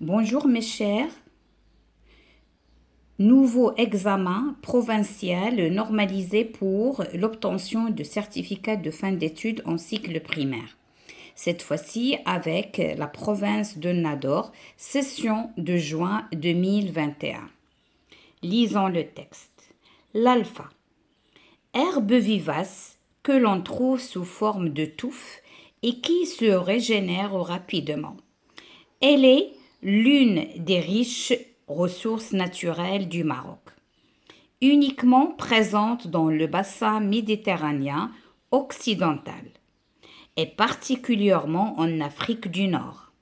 Bonjour mes chers. Nouveau examen provincial normalisé pour l'obtention de certificats de fin d'études en cycle primaire. Cette fois-ci avec la province de Nador, session de juin 2021. Lisons le texte. L'alpha. Herbe vivace que l'on trouve sous forme de touffe et qui se régénère rapidement. Elle est l'une des riches ressources naturelles du Maroc, uniquement présente dans le bassin méditerranéen occidental et particulièrement en Afrique du Nord.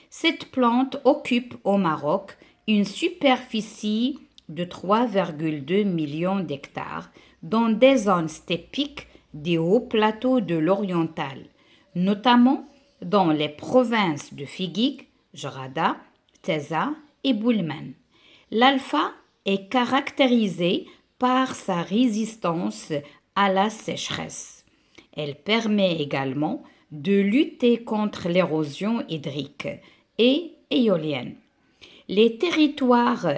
Cette plante occupe au Maroc une superficie de 3,2 millions d'hectares dans des zones steppiques des hauts plateaux de l'oriental, notamment dans les provinces de Figuig, Jarada, Teza et Boulmen. L'alpha est caractérisée par sa résistance à la sécheresse. Elle permet également de lutter contre l'érosion hydrique et éolienne. Les territoires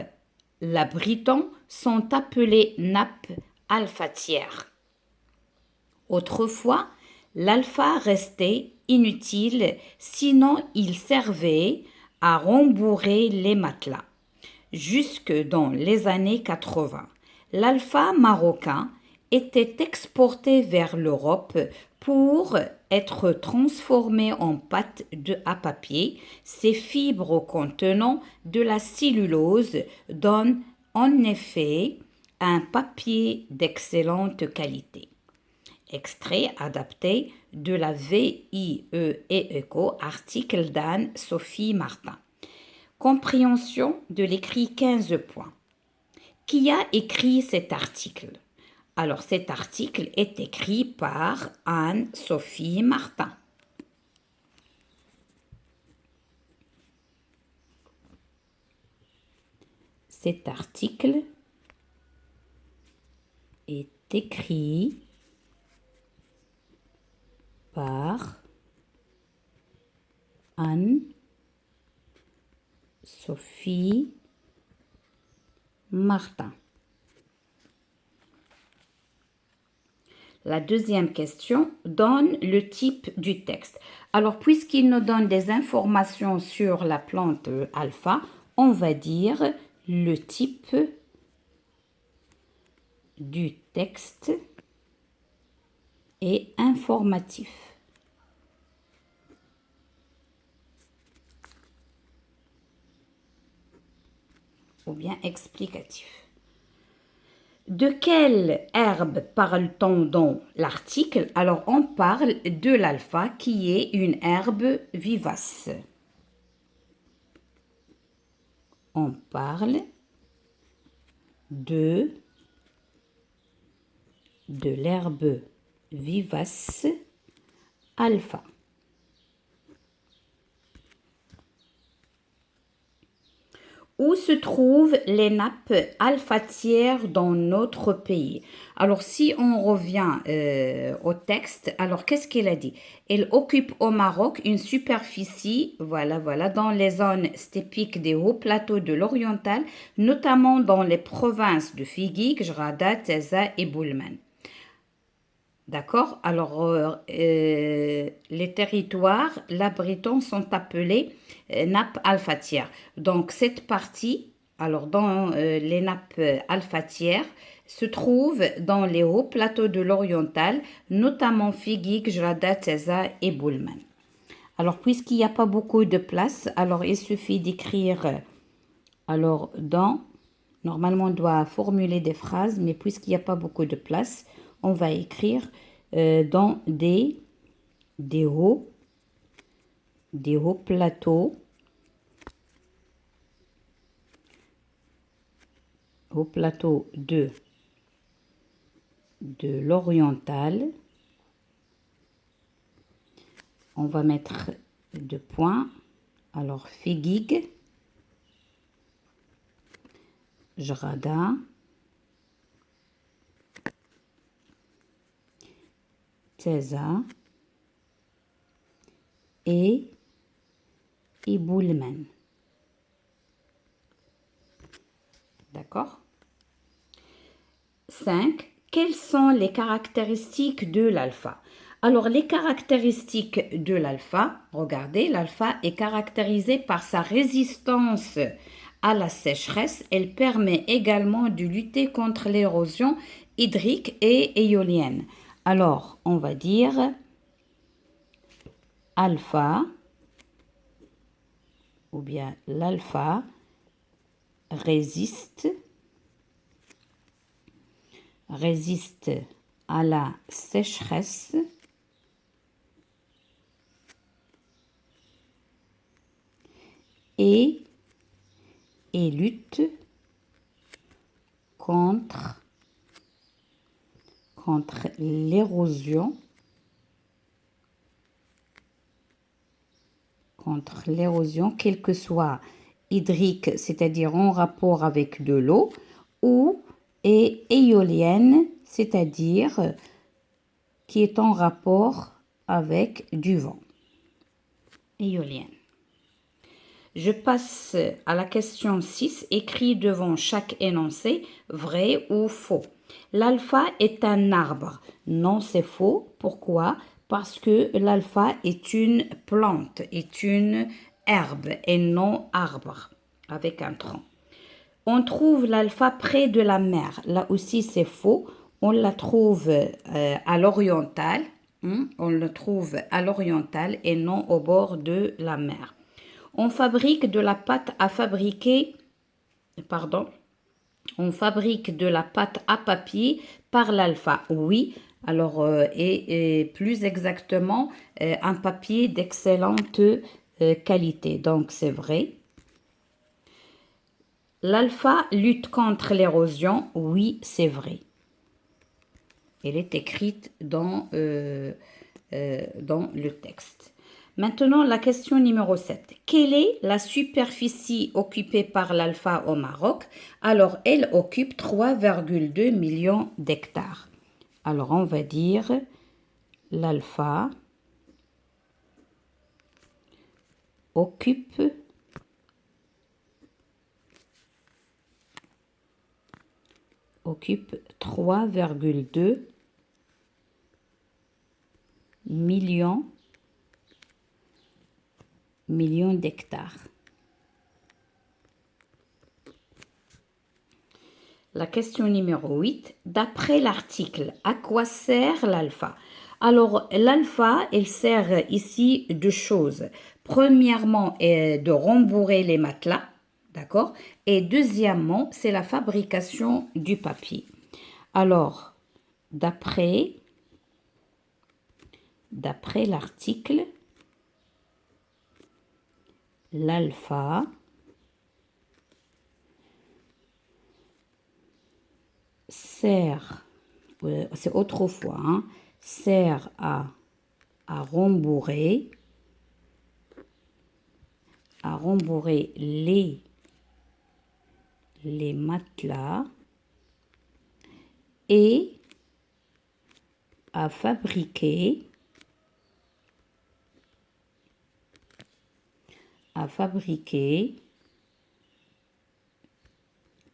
labritants sont appelés nappes alphatières. Autrefois, l'alpha restait inutile, sinon il servait à rembourrer les matelas. Jusque dans les années 80, l'alpha marocain était exporté vers l'Europe pour être transformé en pâte à papier. Ces fibres contenant de la cellulose donnent en effet un papier d'excellente qualité. Extrait adapté de la VIE et ECO, article d'Anne-Sophie Martin. Compréhension de l'écrit 15 points. Qui a écrit cet article? Alors cet article est écrit par Anne-Sophie Martin. Cet article est écrit par Anne-Sophie Martin. La deuxième question donne le type du texte. Alors, puisqu'il nous donne des informations sur la plante alpha, on va dire le type du texte est informatif ou bien explicatif. De quelle herbe parle-t-on dans l'article? Alors, on parle de l'alpha qui est une herbe vivace. On parle de l'herbe vivace alpha. Où se trouvent les nappes alphatières dans notre pays? Alors, si on revient au texte, alors qu'est-ce qu'elle a dit? Elle occupe au Maroc une superficie, voilà, dans les zones steppiques des hauts plateaux de l'oriental, notamment dans les provinces de Figuig, Jarada, Teza et Boulmen. D'accord? Alors, les territoires labritants sont appelés nappes alphatières. Donc, cette partie, alors dans les nappes alphatières, se trouve dans les hauts plateaux de l'oriental, notamment Figuig, Jarada, Teza et Boulmen. Alors, puisqu'il n'y a pas beaucoup de place, alors il suffit d'écrire, alors normalement on doit formuler des phrases, mais puisqu'il n'y a pas beaucoup de place, on va écrire dans des hauts plateaux, de l'oriental. On va mettre 2 points. Alors, Figuig, Jarada, Teza et Boulmen. D'accord? 5. Quelles sont les caractéristiques de l'alpha? Alors, les caractéristiques de l'alpha, regardez, l'alpha est caractérisé par sa résistance à la sécheresse. Elle permet également de lutter contre l'érosion hydrique et éolienne. Alors, on va dire alpha, ou bien l'alpha résiste à la sécheresse et lutte contre l'érosion quelle que soit hydrique, c'est-à-dire en rapport avec de l'eau, ou éolienne, c'est-à-dire qui est en rapport avec du vent. Éolienne. Je passe à la question 6. Écrit devant chaque énoncé, vrai ou faux. L'alpha est un arbre. Non, c'est faux. Pourquoi? Parce que l'alpha est une plante, est une herbe et non arbre, avec un tronc. On trouve l'alpha près de la mer. Là aussi, c'est faux. On la trouve à l'oriental. On le trouve à l'oriental et non au bord de la mer. On fabrique de la pâte à fabriquer, on fabrique de la pâte à papier par l'alpha. Oui, alors, et plus exactement, un papier d'excellente qualité. Donc, c'est vrai. L'alpha lutte contre l'érosion. Oui, c'est vrai. Elle est écrite dans le texte. Maintenant, la question numéro 7. Quelle est la superficie occupée par l'alpha au Maroc? Alors, elle occupe 3,2 millions d'hectares. Alors, on va dire l'alpha occupe 3,2 millions d'hectares. La question numéro 8. D'après l'article, à quoi sert l'alpha? Alors, l'alpha, il sert ici deux choses. Premièrement, de rembourrer les matelas, d'accord? Et deuxièmement, c'est la fabrication du papier. Alors, d'après l'article, l'alpha sert, c'est autrefois, sert à rembourrer les matelas et à fabriquer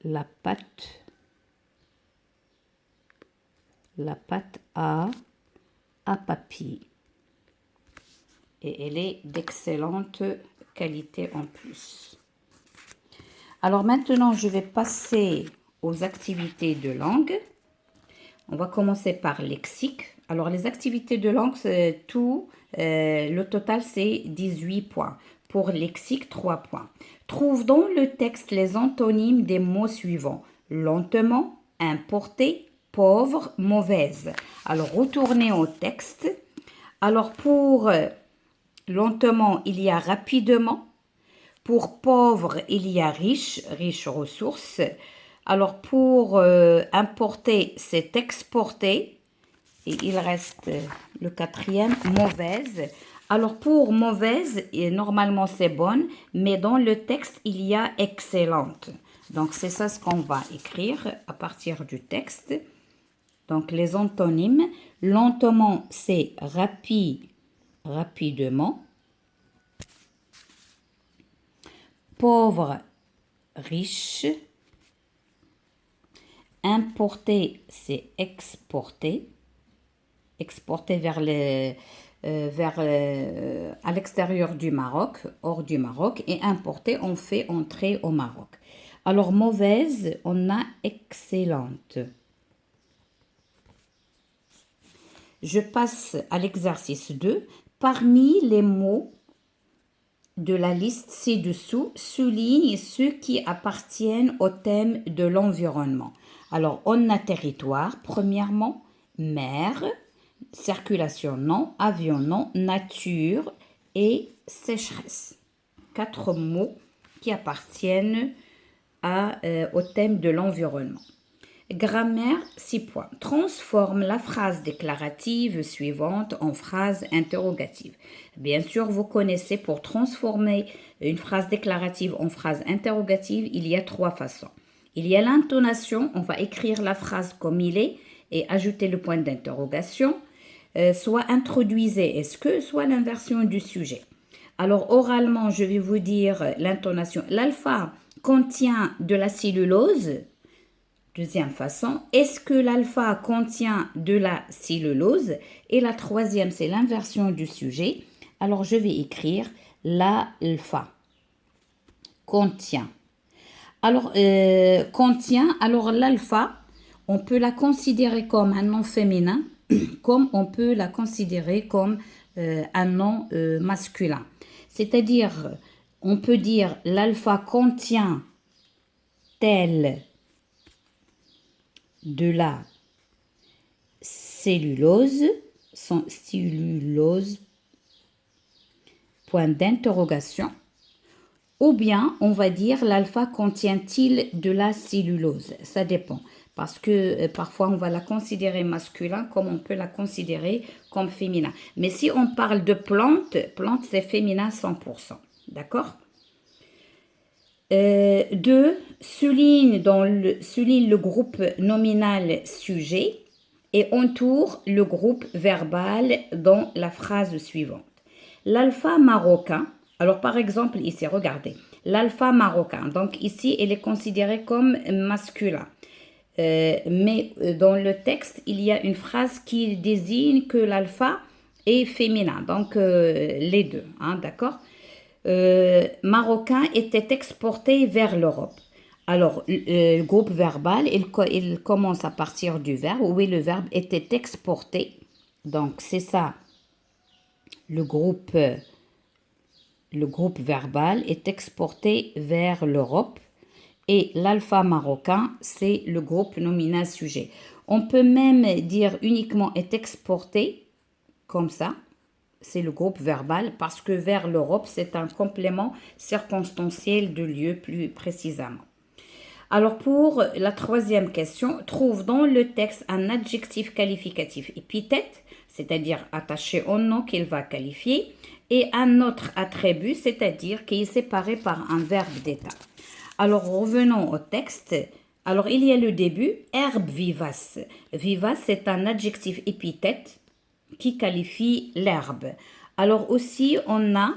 la pâte à papier. Et elle est d'excellente qualité en plus. Alors maintenant, je vais passer aux activités de langue. On va commencer par lexique. Alors, les activités de langue, c'est tout. Le total, c'est 18 points. Pour lexique, 3 points. Trouve dans le texte les antonymes des mots suivants. Lentement, importé, pauvre, mauvaise. Alors, retournez au texte. Alors, pour lentement, il y a rapidement. Pour pauvre, il y a riche, riche ressources. Alors, pour importer, c'est exporter. Et il reste le quatrième, mauvaise. Alors, pour mauvaise, normalement, c'est bonne. Mais dans le texte, il y a excellente. Donc, c'est ça ce qu'on va écrire à partir du texte. Donc, les antonymes. Lentement, c'est rapidement. Pauvre, riche. Importer, c'est exporter. Exporter à l'extérieur du Maroc, hors du Maroc. Et importer, on fait entrer au Maroc. Alors, mauvaise, on a excellente. Je passe à l'exercice 2. Parmi les mots de la liste ci-dessous, souligne ceux qui appartiennent au thème de l'environnement. Alors, on a territoire, premièrement, mer, circulation non, avion non, nature et sécheresse. 4 mots qui appartiennent au thème de l'environnement. Grammaire, 6 points. Transforme la phrase déclarative suivante en phrase interrogative. Bien sûr, vous connaissez, pour transformer une phrase déclarative en phrase interrogative, il y a 3 façons. Il y a l'intonation, on va écrire la phrase comme il est et ajouter le point d'interrogation. Soit introduisez est-ce que, soit l'inversion du sujet. Alors, oralement, je vais vous dire l'intonation. L'alpha contient de la cellulose. Deuxième façon, est-ce que l'alpha contient de la cellulose? Et la troisième, c'est l'inversion du sujet. Alors, je vais écrire l'alpha contient. Alors, contient, alors l'alpha, on peut la considérer comme un nom féminin, comme on peut la considérer comme un nom masculin. C'est-à-dire, on peut dire l'alpha contient tel de la cellulose, sans cellulose, point d'interrogation, ou bien on va dire l'alpha contient-il de la cellulose, ça dépend, parce que parfois on va la considérer masculin comme on peut la considérer comme féminin. Mais si on parle de plante c'est féminin 100%, d'accord? 2. Souligne le groupe nominal sujet et entoure le groupe verbal dans la phrase suivante. L'alpha marocain, alors par exemple ici, regardez, l'alpha marocain, donc ici elle est considérée comme masculin. Mais dans le texte, il y a une phrase qui désigne que l'alpha est féminin, donc les deux, hein, d'accord? Marocain était exporté vers l'Europe. Alors, le groupe verbal, il commence à partir du verbe. Oui, le verbe était exporté. Donc, c'est ça. Le groupe verbal est exporté vers l'Europe. Et l'alpha marocain, c'est le groupe nominal sujet. On peut même dire uniquement est exporté, comme ça. C'est le groupe verbal, parce que vers l'Europe, c'est un complément circonstanciel de lieu plus précisément. Alors pour la troisième question, trouve dans le texte un adjectif qualificatif épithète, c'est-à-dire attaché au nom qu'il va qualifier, et un autre attribut, c'est-à-dire qui est séparé par un verbe d'état. Alors revenons au texte. Alors il y a le début, herbe vivace. Vivace, c'est un adjectif épithète qui qualifie l'herbe. Alors aussi, on a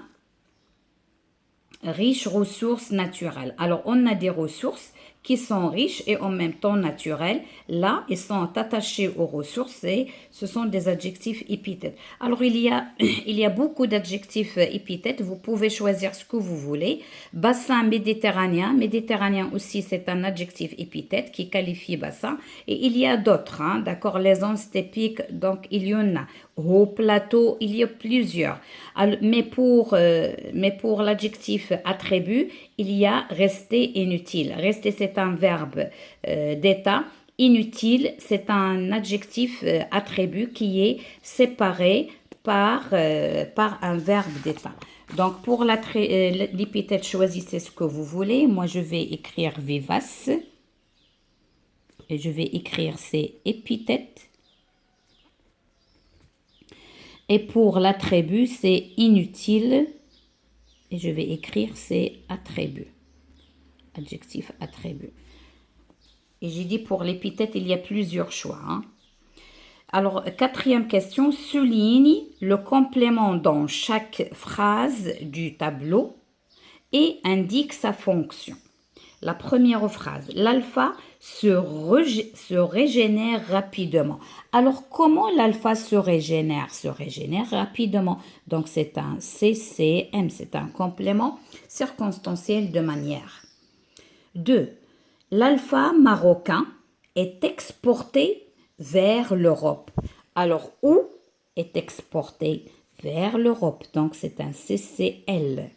riche ressources naturelles. Alors, on a des ressources qui sont riches et en même temps naturelles. Là, ils sont attachés aux ressources et ce sont des adjectifs épithètes. Alors, il y a beaucoup d'adjectifs épithètes. Vous pouvez choisir ce que vous voulez. Bassin méditerranéen. Méditerranéen aussi, c'est un adjectif épithète qui qualifie bassin. Et il y a d'autres, hein, d'accord, les zones stépiques, donc il y en a. Haut plateau, il y a plusieurs. Alors, mais pour l'adjectif attribut, il y a rester inutile. Rester, c'est un verbe d'état. Inutile, c'est un adjectif attribut qui est séparé par un verbe d'état. Donc, pour l'épithète, choisissez ce que vous voulez. Moi, je vais écrire vivace. Et je vais écrire ces épithètes. Et pour l'attribut, c'est inutile. Et je vais écrire ces attributs. Adjectif attribut. Et j'ai dit pour l'épithète, il y a plusieurs choix. Hein. Alors, quatrième question. Souligne le complément dans chaque phrase du tableau et indique sa fonction. La première phrase, l'alpha se régénère rapidement. Alors, comment l'alpha se régénère? Se régénère rapidement. Donc, c'est un CCM, c'est un complément circonstanciel de manière. 2. L'alpha marocain est exporté vers l'Europe. Alors, où est exporté? Vers l'Europe. Donc, c'est un CCL.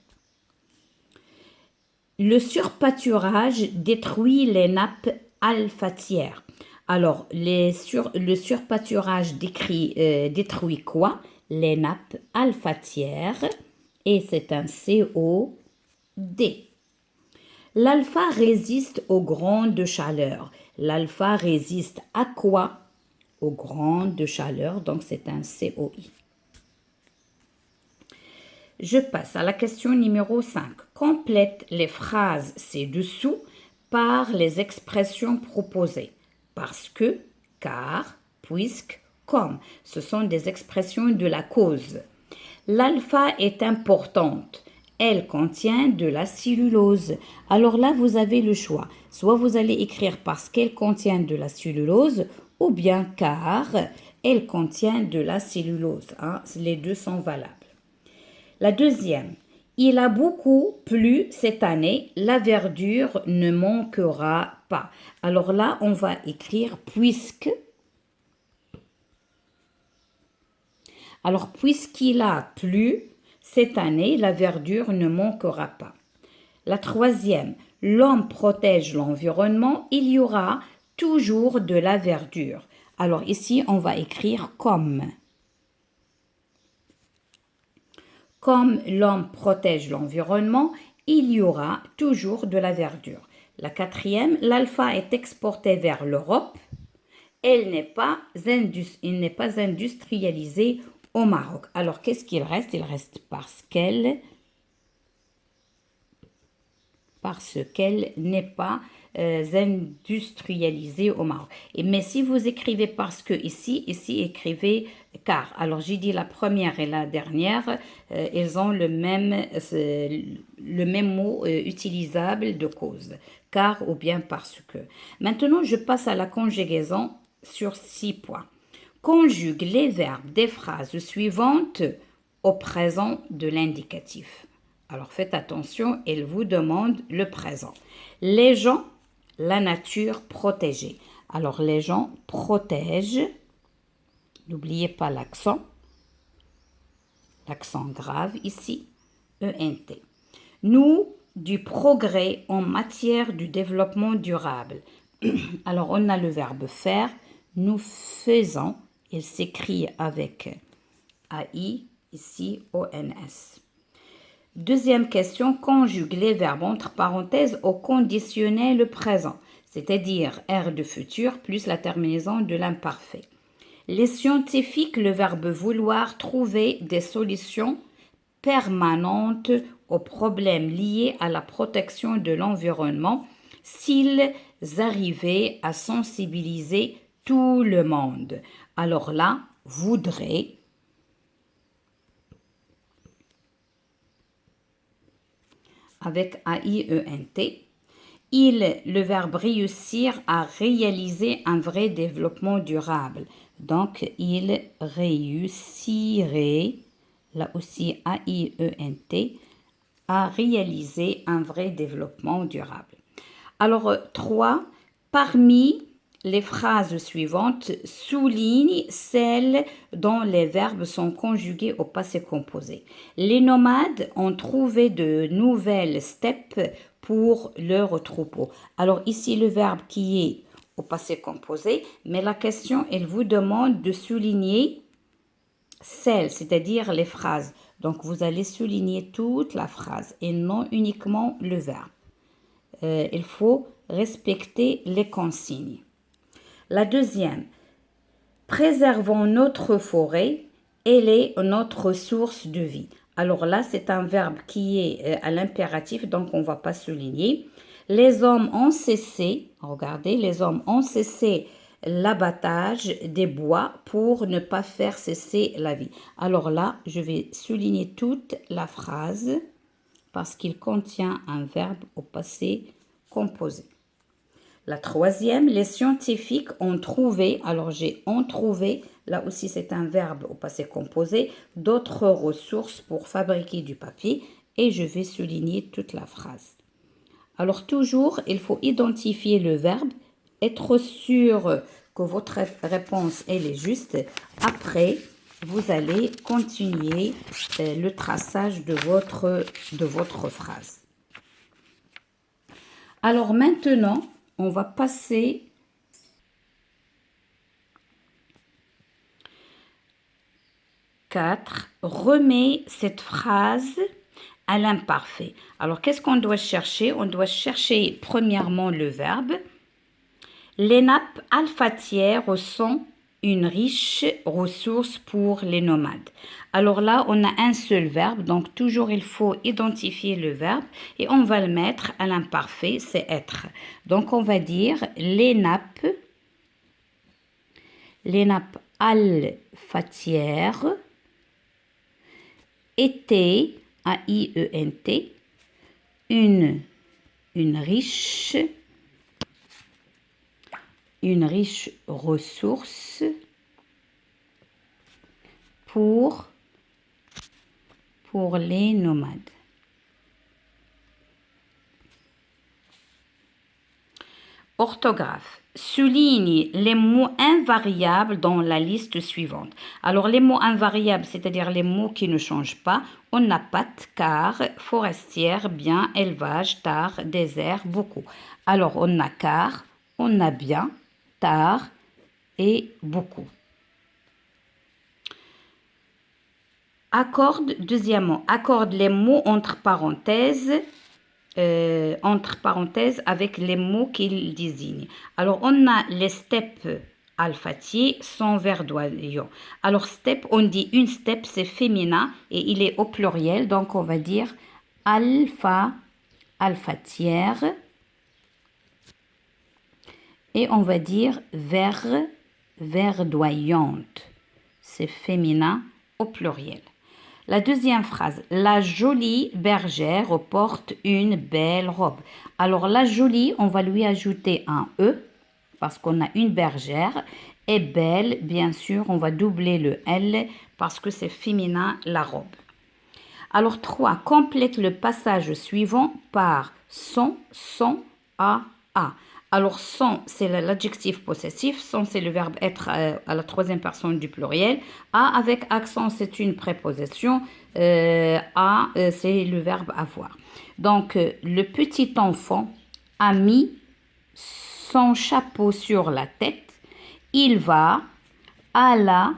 Le surpâturage détruit les nappes alphatières. Alors, le surpâturage détruit quoi? Les nappes alphatières. Et c'est un COD. L'alpha résiste aux grandes chaleurs. L'alpha résiste à quoi? Aux grandes chaleurs. Donc, c'est un COI. Je passe à la question numéro 5. Complète les phrases ci-dessous par les expressions proposées. Parce que, car, puisque, comme. Ce sont des expressions de la cause. L'alpha est importante. Elle contient de la cellulose. Alors là, vous avez le choix. Soit vous allez écrire parce qu'elle contient de la cellulose ou bien car elle contient de la cellulose. Les deux sont valables. La deuxième, il a beaucoup plu cette année, la verdure ne manquera pas. Alors là, on va écrire puisque. Alors, puisqu'il a plu cette année, la verdure ne manquera pas. La troisième, l'homme protège l'environnement, il y aura toujours de la verdure. Alors ici, on va écrire comme. Comme l'homme protège l'environnement, il y aura toujours de la verdure. La quatrième, l'alpha est exporté vers l'Europe. Il n'est pas industrialisé au Maroc. Alors, qu'est-ce qu'il reste? Il reste parce qu'elle n'est pas industrialisée au Maroc. Mais si vous écrivez parce que ici écrivez car. Alors j'ai dit la première et la dernière, ils ont le même mot utilisable de cause. Car ou bien parce que. Maintenant, je passe à la conjugaison sur 6 points. Conjugue les verbes des phrases suivantes au présent de l'indicatif. Alors faites attention, elle vous demande le présent. Les gens, la nature protégée. Alors les gens protègent, n'oubliez pas l'accent grave ici, ENT. Nous, du progrès en matière du développement durable. Alors on a le verbe faire, nous faisons, il s'écrit avec AI, ici ONS. Deuxième question, conjugue les verbes entre parenthèses au conditionnel présent, c'est-à-dire R de futur plus la terminaison de l'imparfait. Les scientifiques, le verbe vouloir trouver des solutions permanentes aux problèmes liés à la protection de l'environnement s'ils arrivaient à sensibiliser tout le monde. Alors là, voudrait avec AIENT, le verbe réussir à réaliser un vrai développement durable. Donc, il réussirait, là aussi AIENT, à réaliser un vrai développement durable. Alors, 3, parmi les phrases suivantes, souligne celles dont les verbes sont conjugués au passé composé. Les nomades ont trouvé de nouvelles steppes pour leur troupeau. Alors ici, le verbe qui est au passé composé, mais la question, elle vous demande de souligner celles, c'est-à-dire les phrases. Donc, vous allez souligner toute la phrase et non uniquement le verbe. Il faut respecter les consignes. La deuxième, préservons notre forêt, elle est notre source de vie. Alors là, c'est un verbe qui est à l'impératif, donc on ne va pas souligner. Les hommes ont cessé, regardez, les hommes ont cessé l'abattage des bois pour ne pas faire cesser la vie. Alors là, je vais souligner toute la phrase parce qu'il contient un verbe au passé composé. La troisième, les scientifiques ont trouvé, alors j'ai ont trouvé, là aussi c'est un verbe au passé composé, d'autres ressources pour fabriquer du papier et je vais souligner toute la phrase. Alors toujours, il faut identifier le verbe, être sûr que votre réponse elle est juste. Après, vous allez continuer le traçage de votre phrase. Alors maintenant, on va passer quatre. Remets cette phrase à l'imparfait. Alors, qu'est-ce qu'on doit chercher? On doit chercher premièrement le verbe. Les nappes alphatières sont une riche ressource pour les nomades. Alors là, on a un seul verbe, donc toujours il faut identifier le verbe et on va le mettre à l'imparfait, c'est être. Donc on va dire les nappes alphatières étaient, A-I-E-N-T, une riche ressource pour les nomades. Orthographe. Souligne les mots invariables dans la liste suivante. Alors, les mots invariables, c'est-à-dire les mots qui ne changent pas, on n'a pas car, forestière, bien, élevage, tard, désert, beaucoup. Alors, on a car, on a bien, tard et beaucoup. Accorde, deuxièmement, accorde les mots entre parenthèses avec les mots qu'ils désignent. Alors, on a les steppes alphatiers sans verdoyant. Alors, steppe, on dit une steppe, c'est féminin et il est au pluriel. Donc, on va dire alphatière. Et on va dire verdoyante. C'est féminin au pluriel. La deuxième phrase, la jolie bergère porte une belle robe. Alors, la jolie, on va lui ajouter un E parce qu'on a une bergère. Et belle, bien sûr, on va doubler le L parce que c'est féminin, la robe. Alors, 3, complète le passage suivant par son, a. Alors, son, c'est l'adjectif possessif. Son, c'est le verbe être à la troisième personne du pluriel. A, avec accent, c'est une préposition. A, c'est le verbe avoir. Donc, le petit enfant a mis son chapeau sur la tête. Il va à la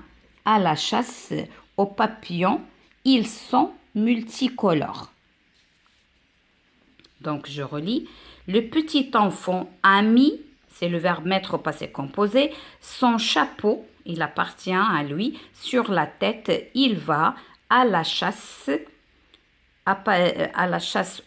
chasse aux papillons. Ils sont multicolores. Donc, je relis. Le petit enfant a mis, c'est le verbe mettre au passé composé, son chapeau, il appartient à lui, sur la tête. Il va à la chasse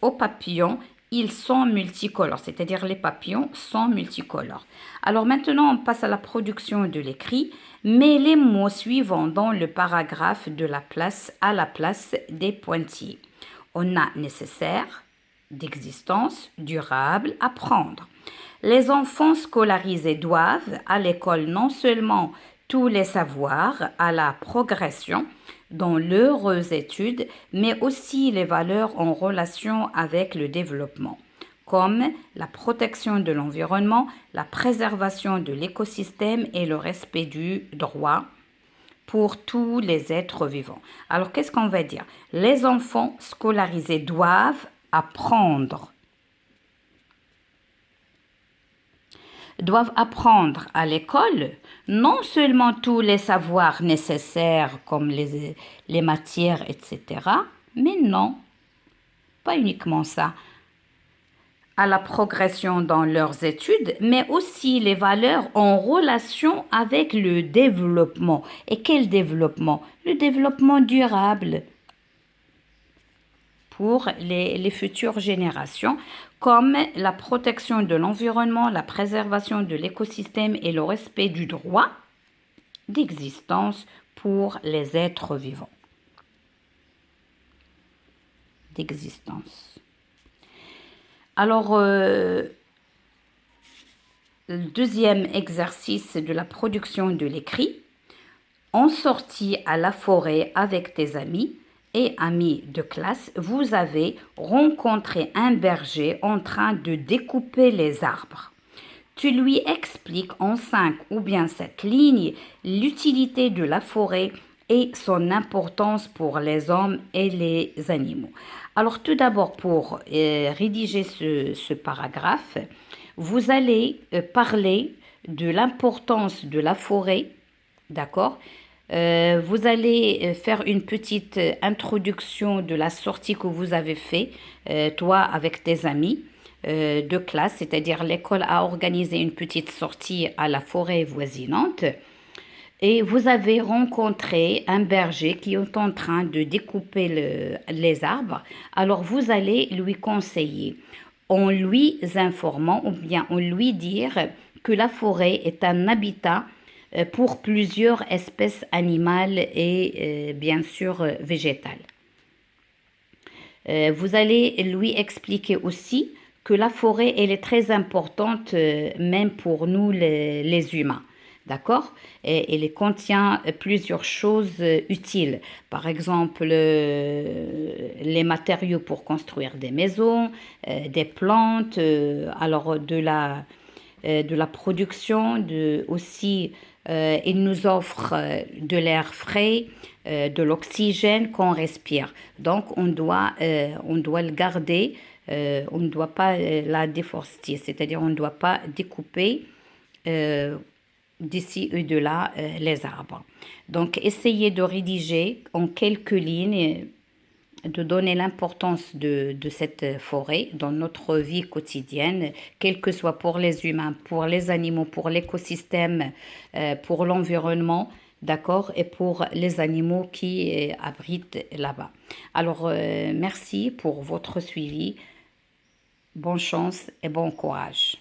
aux papillons. Ils sont multicolores, c'est-à-dire les papillons sont multicolores. Alors maintenant, on passe à la production de l'écrit. Mets les mots suivants dans le paragraphe à la place des pointillés. On a nécessaire, d'existence, durable, apprendre. Les enfants scolarisés doivent à l'école non seulement tous les savoirs à la progression dans leurs études, mais aussi les valeurs en relation avec le développement, comme la protection de l'environnement, la préservation de l'écosystème et le respect du droit pour tous les êtres vivants. Alors, qu'est-ce qu'on va dire? Les enfants scolarisés doivent apprendre à l'école non seulement tous les savoirs nécessaires comme les matières, etc., mais non, pas uniquement ça, à la progression dans leurs études, mais aussi les valeurs en relation avec le développement. Et quel développement? Le développement durable pour les futures générations, comme la protection de l'environnement, la préservation de l'écosystème et le respect du droit d'existence pour les êtres vivants. D'existence. Alors, le deuxième exercice de la production de l'écrit. En sortie à la forêt avec tes amis et amis de classe, vous avez rencontré un berger en train de découper les arbres. Tu lui expliques en 5 ou bien 7 lignes l'utilité de la forêt et son importance pour les hommes et les animaux. Alors tout d'abord, pour rédiger ce paragraphe, vous allez parler de l'importance de la forêt, d'accord? Vous allez faire une petite introduction de la sortie que vous avez fait, toi avec tes amis de classe, c'est-à-dire l'école a organisé une petite sortie à la forêt voisinante et vous avez rencontré un berger qui est en train de découper les arbres. Alors vous allez lui conseiller en lui informant ou bien en lui dire que la forêt est un habitat pour plusieurs espèces animales et bien sûr végétales. Vous allez lui expliquer aussi que la forêt, elle est très importante même pour nous les humains. D'accord? Et elle contient plusieurs choses utiles. Par exemple, les matériaux pour construire des maisons, des plantes, alors de la production, aussi il nous offre de l'air frais, de l'oxygène qu'on respire. Donc on doit le garder, on ne doit pas la déforester, c'est-à-dire on ne doit pas découper d'ici et de là les arbres. Donc essayez de rédiger en quelques lignes de donner l'importance de cette forêt dans notre vie quotidienne, quel que soit pour les humains, pour les animaux, pour l'écosystème, pour l'environnement, d'accord, et pour les animaux qui abritent là-bas. Alors, merci pour votre suivi. Bonne chance et bon courage.